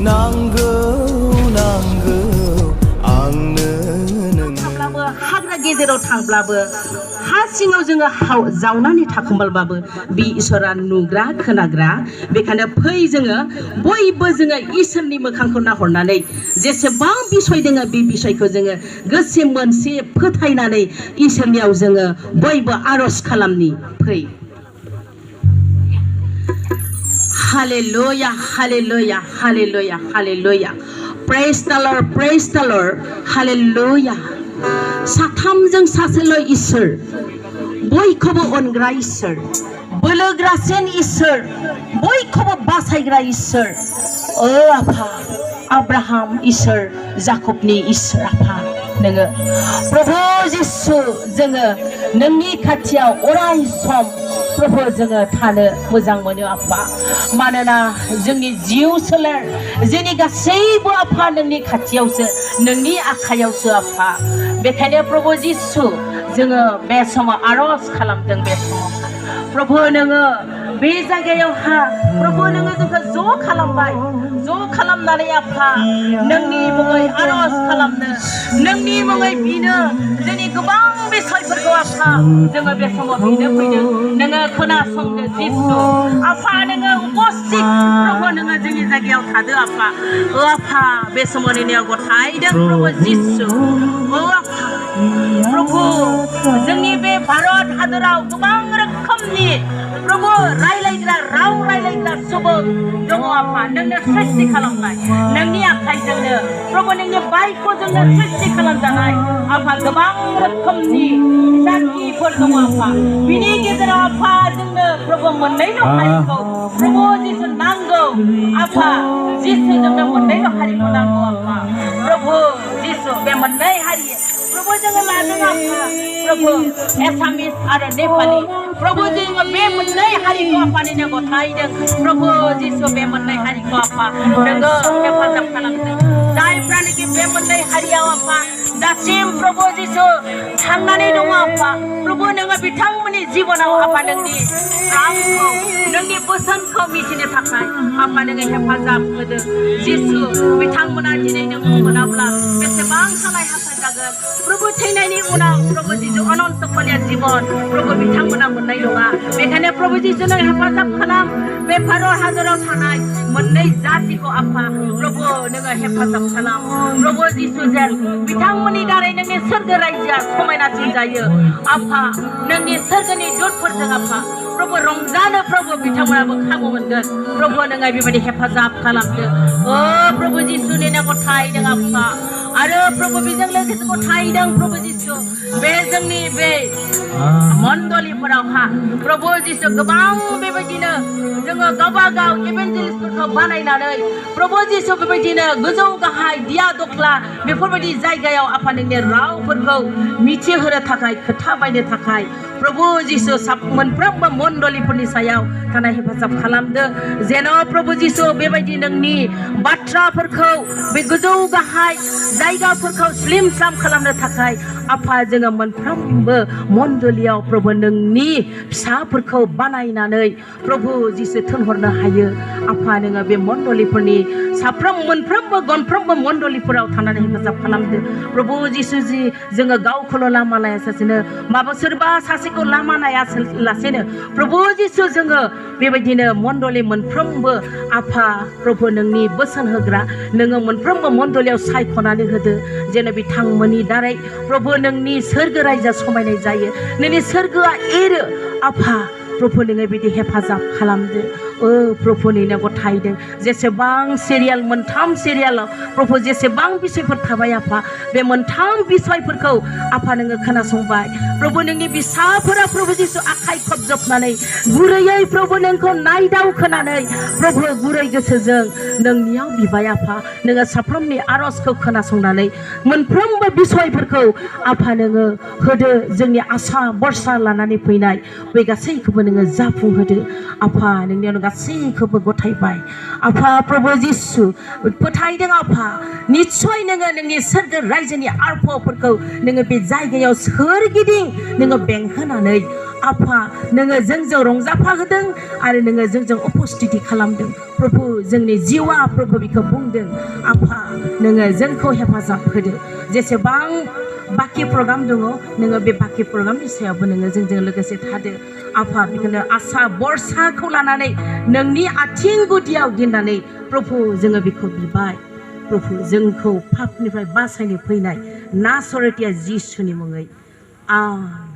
नांगौ नांगौ आंनो थांब्लाबो हाग्रा गेजेराव थांब्लाबो हा सिङाव जोङो जावनानै थाखुमाब्लाबो बे इसोरा नुग्रा खोनाग्रा बेखायनो फै जोङो बयबो जोङो इसोरनि मोखांखौ नाहरनानै जेसेबां बिसय दोङो बे बिसयखौ जोङो गोसो मोनसे फोथायनानै इसोरनियाव जोङो बयबो आरज खालामनि फै hallelujah hallelujah hallelujah hallelujah praise द लर्ड हालेलुया साथामजों सासेल' इसोर बयखौबो अनग्रा इसोर बोलोग्रासिन इसोर बयखौबो बासायग्रा इसोर ओ आफा आब्राहाम इसोर जाकबनि इसोर आफा नोङो प्रभु जिसु जोङो नोंनि खाथियाव अराय सम प्रभु जोङो थानो मोजां मोनो आफा मानोना जोंनि जिउ सोलेर जोंनि गासैबो आफा नोंनि खाथियावसो नोंनि आखायावसो आफा बेखायनो प्रभु जिसु जोङो बे समाव आरज खालामदों बे समाव प्रभु नोङो बे जायगायावहा प्रभु नोङो जोंखौ ज' खालामबाय ज' खालामनानै आफा नोंनि मुङै आरज खालामनो नोंनि मुङै बिनो जोंनि गोबां बिसयफोरखौ आफा जोङो बे समाव बिनो फैदों नोङो खोनासंदो जिसु आफा नोङो उपस्थित प्रभु नोङो जोंनि जायगायाव थादो आफा आफा बे समाव नोंनियाव गथायदों प्रभु जिसु आफा प्रभु जोंनि बे भारत हादराव गोबां रोखोमनि प्रभु रायलायग्रा राव रायलायग्रा सुबुं दङ आफा नोंनो सृष्टि खालामनाय नोंनि आखाइजोंनो प्रभु नोंनि बायख'जोंनो सृष्टि खालामजानाय आफा गोबां रोखोमनि जातिफोर दङ आफा बिनि गेजेराव आफा जोंनो प्रभु मोननैल' हारिखौ प्रभु जिसु नांगौ आफा जिसु जोंनो मोननैल' हारिखौ नांगौ आफा प्रभु जिसु बे मोननै हारि प्रभु जोङो लादों आफा प्रभु एसामिस आरो नेपालि प्रभु जोङो बे मोननै हारिखौ आफानिनो गथायदों प्रभु जिसु बे मोननै हारिखौ आफा नोङो हेफाजाब खालामदों जायफ्रानोखि बे मोननै हारियाव आफा दासिम प्रभु जिसु थांनानै दङ आफा प्रभु नोङो बिथांमोननि जिबनाव आफा नोंनि रांखौ नोंनि बोसोनखौ मिथिनो थाखाय आफा नोङो हेफाजाब होदों जिसु बिथांमोना दिनै नोंखौ मोनाब्ला बेसेबां हालाय हाफाय जागोन प्रभु थैनायनि उनाव प्रभु जिसु अनन्त फोलेर जीवन प्रभु बिथांमोना मोननाय नङा बेखायनो प्रभु जिसु नों हेफाजाब खालाम बे भारत हादराव थानाय मोननै जातिखौ आफा प्रभु नोङो हेफाजाब खालाम प्रभु जिसु जेन बिथांमोननि दारै नोंनि सोरगो रायजोआ समायनासिन जायो आफा नोंनि सोरगोनि दुतफोरजों आफा प्रभु रंजानो प्रभु बिथांमोनाबो खाबु मोनगोन प्रभु नोङो बेबायदि हेफाजाब खालामदो प्रभु जिसुनि नामखौ गथायदों आफा आरो प्रभु बेजों लोगोसे गथायदों प्रभु जिसु बे जोंनि बे मण्डलिफोरावहा प्रभु जिसु गोबां बेबायदिनो जोङो गावबा गाव इभान्जेलिस्टफोरखौ बानायनानै प्रभु जिसु बेबायदिनो गोजौ गाहाय दिया दख्ला बेफोरबायदि जायगायाव आफा नोंनि रावफोरखौ मिथिहोनो थाखाय खोथा बायनो थाखाय प्रभु जिसु मोनफ्रोमबो मण्डलिफोरनि सायाव थानाय हेफाजाब खालामदो जेन' प्रभु जिसु बेबायदि नोंनि बाथ्राफोरखौ बे गोजौ गाहाय जायगाफोरखौ स्लिम स्लाम खालामनो थाखाय आफा जोङो मोनफ्रोमबो मण्डलियाव प्रभु नोंनि फिसाफोरखौ बानायनानै प्रभु जिसु थिनहरनो हायो आफा नोङो बे मण्डलिफोरनि मोनफ्रोमबो गंफ्रोमबो मण्डलिफोराव थानानै हेफाजाब खालामदो प्रभु जिसु जि जोङो गावखौल' लामा लायालासेनो माबा सोरबा सासेखौ लामा नायालासेनो प्रभु जिसु जोङो बेबायदिनो मण्डलि मोनफ्रोमबो आफा प्रभु नोंनि बोसोन होग्रा नोङो मोनफ्रोमबो मण्डलियाव सायख'नानै होदो जेन बिथांमोननि दारै प्रभु नोंनि सोरगो रायजोआ समायनाय जायो नोंनि सोरगोआ एरो आफा प्रभु नोङो बिदि हेफाजाब खालामदो प्रभु नोंनो गथायदों जेसेबां सिरियाल मोनथाम सिरियालाव प्रभु जेसेबां बिसयफोर थाबाय आफा बे मोनथाम बिसयफोरखौ आफा नोङो खोनासंबाय प्रभु नोंनि बिसाफोरा प्रभु जिसु आखाइ खबजबनानै गुरैयै प्रभु नोंखौ नायदाव खोनानै प्रभु गुरै गोसोजों नोंनियाव बिबाय आफा नोङो साफ्रोमनि आरजखौ खोनासंनानै मोनफ्रोमबो बिसयफोरखौ आफा नोङो होदो जोंनि आसा बरसा लानानै फैनाय बे गासैखौबो नोङो जाफुंहोदो आफा नोंनियाव गासैखौबो गथायबाय आफा प्रभु जिसु फोथायदों आफा निस्सय नोङो नोंनि सोरगो रायजोनि आरफफोरखौ नोङो बे जायगायाव सोरगिदिं नोङो बेंहोनानै आफा नोङो जोंजों रंजाफाहोदों आरो नोङो जोंजों उपस्थिति खालामदों प्रभु जोंनि जिउआ प्रभु बिखौ बुंदों आफा नोङो जोंखौ हेफाजाब होदो जेसेबां बाखि प्रग्राम दङ नोङो बे बाखि प्रग्रामनि सायावबो नोङो जोंजों लोगोसे थादो आफा बेखौनो आसा बरसाखौ लानानै नोंनि आथिं गुदियाव गिनानै प्रभु जोङो बेखौ बिबाय प्रभु जोंखौ पापनिफ्राय बासायनो फैनाय नासरतिया जिसुनि मुङै आमेन